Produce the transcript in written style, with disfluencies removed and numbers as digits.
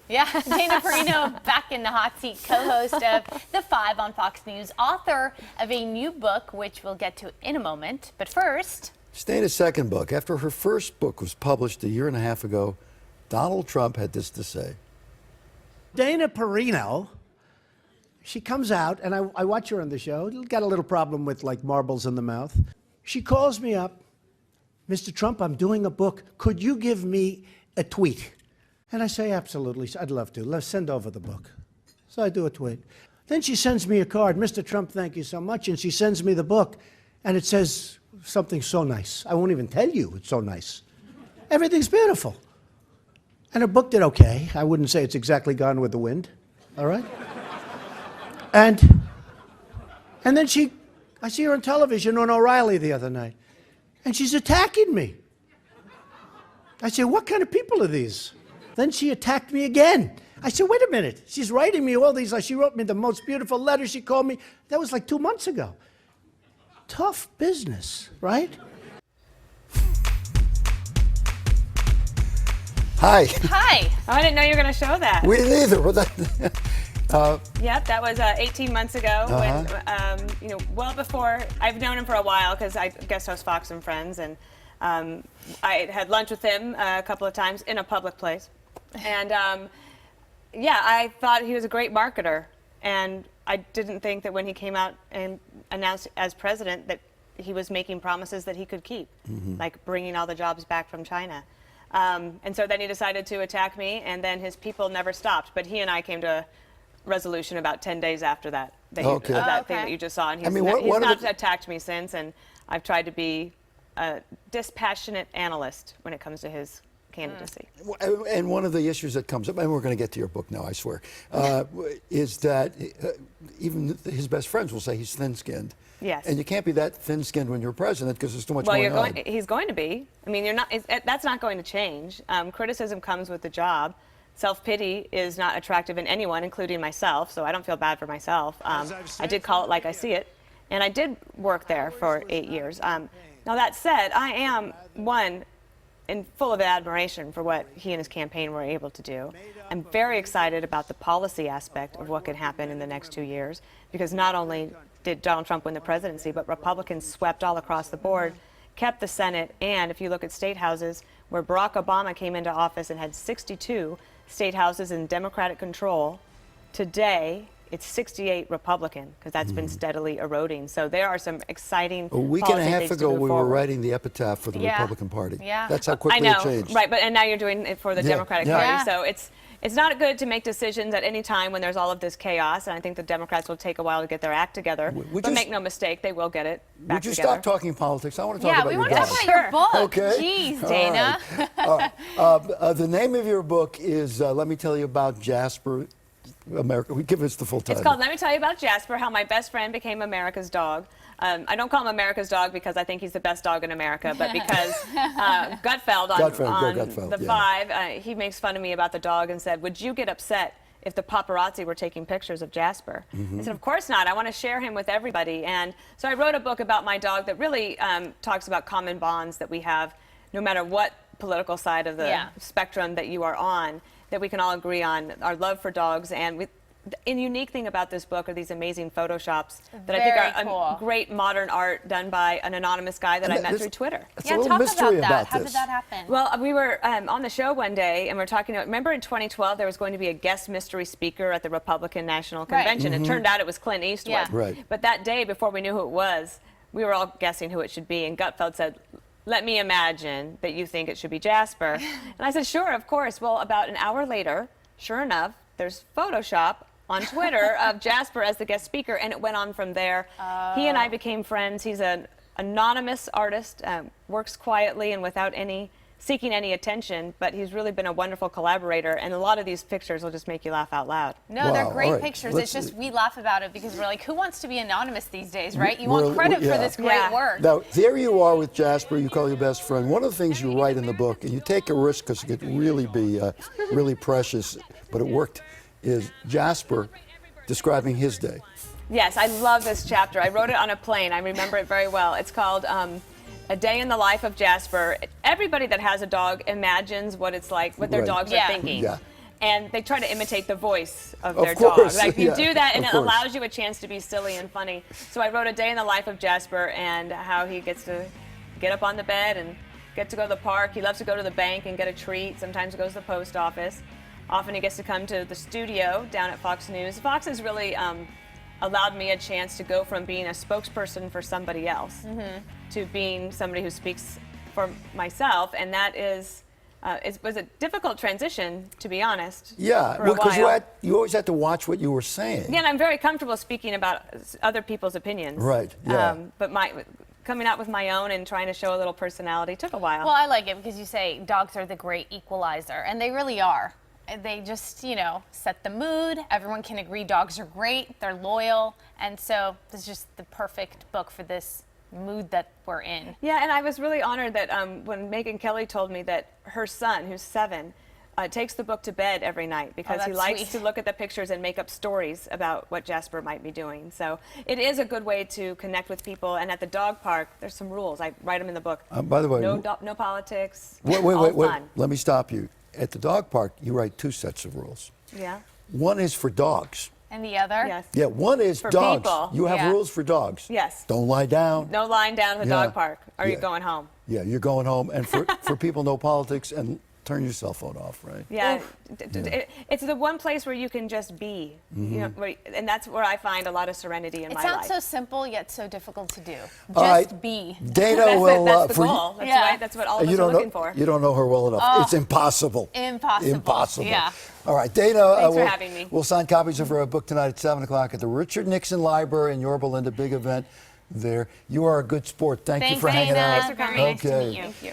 Yeah, Dana Perino back in the hot seat, co-host of The Five on Fox News, author of a new book, which we'll get to in a moment. But first, it's Dana's second book. After her first book was published a year and a half ago, Donald Trump had this to say. Dana Perino, she comes out, and I watch her on the show. Got a little problem with, like, marbles in the mouth. She calls me up, Mr. Trump, I'm doing a book. Could you give me a tweet? And I say, absolutely, I'd love to. Let's send over the book. So I do a tweet. Then she sends me a card. Mr. Trump, thank you so much. And she sends me the book, and it says something so nice. I won't even tell you it's so nice. Everything's beautiful. And her book did okay. I wouldn't say it's exactly Gone with the Wind, all right? And then I see her on television on O'Reilly the other night, and she's attacking me. I say, what kind of people are these? Then she attacked me again. I said, wait a minute. She's writing me all these, she wrote me the most beautiful letter. She called me. That was like 2 months ago. Tough business, right? Hi. hi. Oh, I didn't know you were going to show that. We didn't either. Yep, that was 18 months ago. When, well before, I've known him for a while because I guest host Fox and Friends, and I had lunch with him a couple of times in a public place. And yeah, I thought he was a great marketer, and I didn't think that when he came out and announced as president that he was making promises that he could keep, like bringing all the jobs back from China. And so then he decided to attack me, and then his people never stopped. But he and I came to a resolution about 10 days after that, thing that you just saw. And he's, he's not attacked me since, and I've tried to be a dispassionate analyst when it comes to his candidacy. And one of the issues that comes up, and we're going to get to your book now, I swear, is that even his best friends will say he's thin-skinned. Yes. And you can't be that thin-skinned when you're president because there's too much going on. He's going to be. I mean, that's not going to change. Criticism comes with the job. Self-pity is not attractive in anyone, including myself, so I don't feel bad for myself. I did call it like I see it, and I did work there for 8 years. Now, that said, I am, full of admiration for what he and his campaign were able to do. I'm very excited about the policy aspect of what could happen in the next 2 years, because not only did Donald Trump win the presidency, but Republicans swept all across the board, kept the Senate, and if you look at state houses, where Barack Obama came into office and had 62 state houses in Democratic control, today it's 68 Republican, because that's been steadily eroding. So there are some exciting A week and a half ago, we were writing the epitaph for the Republican Party. Yeah. That's how quickly it changed. Right, and now you're doing it for the Democratic Party. So it's not good to make decisions at any time when there's all of this chaos, and I think the Democrats will take a while to get their act together. But make no mistake, they will get it back together. Would you stop talking politics? I want to talk about your book. Yeah, we want to talk about your book. Okay. Jeez, Dana. The name of your book is Let Me Tell You About Jasper, America. Give us the full title. It's called Let Me Tell You About Jasper, How My Best Friend Became America's Dog. I don't call him America's dog because I think he's the best dog in America, but because Gutfeld on The Five, he makes fun of me about the dog and said, would you get upset if the paparazzi were taking pictures of Jasper? I said, of course not. I want to share him with everybody. And so I wrote a book about my dog that really talks about common bonds that we have, no matter what political side of the spectrum that you are on, that we can all agree on, our love for dogs. And the unique thing about this book are these amazing photoshops that I think are great modern art done by an anonymous guy that I met through Twitter. Talk about that. How did that happen? Well, we were on the show one day, and we were talking about, remember in 2012 there was going to be a guest mystery speaker at the Republican National Convention. It turned out it was Clint Eastwood. But that day, before we knew who it was, we were all guessing who it should be, and Gutfeld said, let me imagine that you think it should be Jasper. And I said, sure, of course. Well, about an hour later, sure enough, there's Photoshop on Twitter of Jasper as the guest speaker, and it went on from there. He and I became friends. He's an anonymous artist, works quietly and without seeking any attention, but he's really been a wonderful collaborator, and a lot of these pictures will just make you laugh out loud. No, they're great pictures. It's just we laugh about it because we're like, who wants to be anonymous these days, right? You want credit for this great work. Now, there you are with Jasper. You call your best friend. One of the things you write in the book, and you take a risk because it could really be really precious, but it worked, is Jasper describing his day. Yes, I love this chapter. I wrote it on a plane. I remember it very well. It's called A Day in the Life of Jasper. Everybody that has a dog imagines what it's like, what their dogs are thinking. and they try to imitate the voice of Of their course, dog. Like you yeah, do that, and of it course. allows you a chance to be silly and funny. So I wrote a day in the life of Jasper and how he gets to get up on the bed and get to go to the park. He loves to go to the bank and get a treat. Sometimes he goes to the post office. Often he gets to come to the studio down at Fox News. Fox has really allowed me a chance to go from being a spokesperson for somebody else to being somebody who speaks for myself, and that is it was a difficult transition, to be honest. Yeah, for a because while. you always had to watch what you were saying. Yeah, and I'm very comfortable speaking about other people's opinions. Right, yeah. But coming out with my own and trying to show a little personality took a while. Well, I like it because you say dogs are the great equalizer, and they really are. They just, set the mood. Everyone can agree dogs are great. They're loyal. And so this is just the perfect book for this mood that we're in. Yeah, and I was really honored that when Megyn Kelly told me that her son, who's 7, takes the book to bed every night because he that's likes sweet. to look at the pictures and make up stories about what Jasper might be doing. So it is a good way to connect with people. And at the dog park, there's some rules. I write them in the book. By the way, No politics. wait, all fun. let me stop you. At the dog park, you write 2 sets of rules. Yeah. One is for dogs. And the other? Yes. Yeah, one is For dogs. people, You have yeah. rules for dogs. Yes. Don't lie down. No lying down at the Yeah. dog park. Or Yeah. you're going home. Yeah, you're going home. And for people, no politics, and turn your cell phone off, right? Yeah, it's the one place where you can just be, and that's where I find a lot of serenity in It my sounds life. so simple yet so difficult to do. All Just right. be. Dana That's, will. that's the for goal. That's Yeah. right. That's what all of you us are don't looking know, for. You don't know her well enough. It's impossible. Impossible. Impossible. Yeah. All right, Dana. Thanks for having me. We'll sign copies of her book tonight at 7 o'clock at the Richard Nixon Library in Yorba Linda. Big event there. You are a good sport. Thank you Thanks, for hanging Dana. out. Thanks for coming. Nice to Okay. meet you. Thank you.